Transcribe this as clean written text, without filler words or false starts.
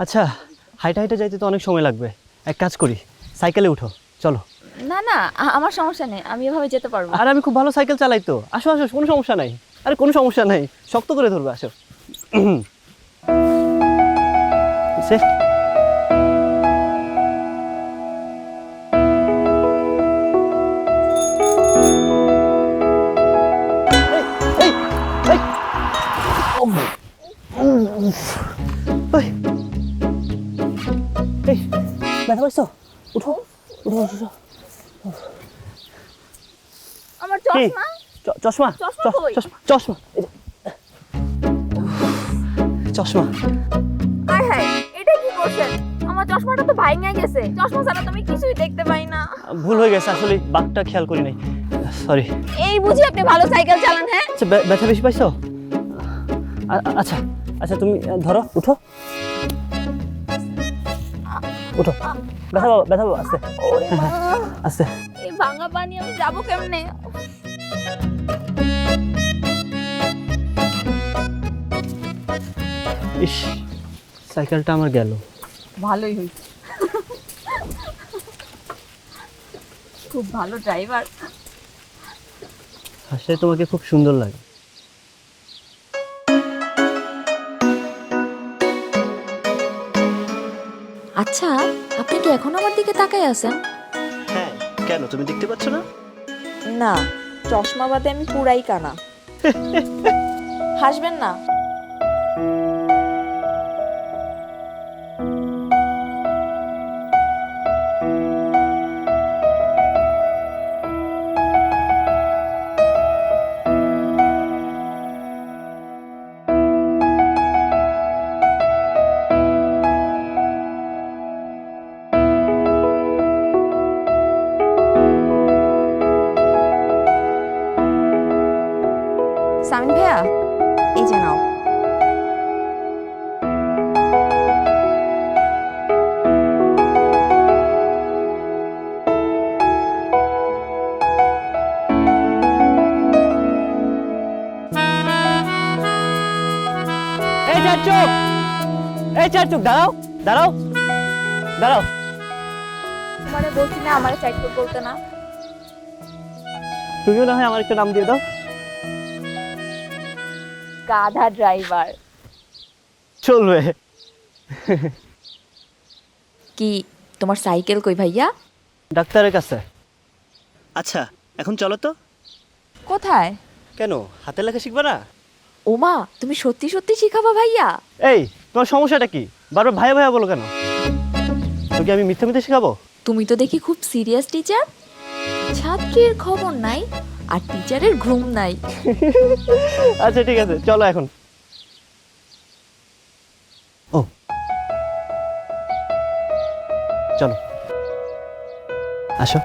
আচ্ছা, হাইটা হাইটা যাইতে তো অনেক সময় লাগবে। এক কাজ করি, সাইকেলে উঠো, চলো। না না, আমার সমস্যা নেই, আমি এভাবে যেতে পারবো। আর আমি খুব ভালো সাইকেল চালাই তো। আসো আসো, কোনো সমস্যা নাই। আরে কোনো সমস্যা নাই, শক্ত করে ধরবে, আসো। সে এই, এই, উফ, ওই, এই, ব্যথা পাইছো? উঠো, উঠো, উঠো। আমার কি? চশমা। চশমা? চশমা কই? চশমা, চশমা, এই যে। চশমা। আয় হায়, এটা কি করছেন? আমার চশমাটা তো ভাঙা গেছে। চশমা ছাড়া তো আমি কিছুই দেখতে পাই না। ভুল হয়ে গেছে, আসলে বাঘটা খেয়াল করি নাই। সরি। এই বুঝি আপনি ভালো সাইকেল চালান, হ্যাঁ? আচ্ছা, ব্যথা বেশি পাইছো? আচ্ছা আচ্ছা, তুমি ধরো, উঠো, উঠো। ব্যথা পাবো, ব্যথা পাবো, আস্তে ওরে মা, আস্তে। এই ভাঙা পানি আমি যাবো কেমনে? ইস, সাইকেলটা আমার গেল। ভালোই হইছে। খুব ভালো ড্রাইভার। হাসলে তোমাকে খুব সুন্দর লাগে। আচ্ছা, আপনি কি এখন আমার দিকে তাকাই আছেন? হ্যাঁ, কেন, তুমি দেখতে পাচ্ছ না? না, চশমা বাদে আমি পুরাই কানা। হাসবেন না। সামিন ভাইয়া, এই যে নাও। এই চার চোখ, এই চার চোখ, দাঁড়াও, দাঁড়াও, দাঁড়াও। মানে বলছি না আমার সাইকেল বলতে না। তুমিও না হয় আমার একটা নাম দিয়ে দাও। গাধা ড্রাইভার। চলবে। কি, তোমার সাইকেল কই ভাইয়া? ডাক্তারের কাছে। আচ্ছা, এখন চলো তো। কোথায়? কেন, হাতে লেখা শিখবা না? ওমা, তুমি সত্যি সত্যি শিখাবা ভাইয়া? এই, তোমার সমস্যাটা কি? বারবার ভাইয়া ভাইয়া বলো কেন? তোকে আমি মিথ্যা মিথ্যা শেখাবো? তুমি তো দেখি খুব সিরিয়াস টিচার। ছাত্রীর খবর নাই আর টিচারের ঘুম নাই। আচ্ছা ঠিক আছে, চলো এখন। ও, চলো, আসো।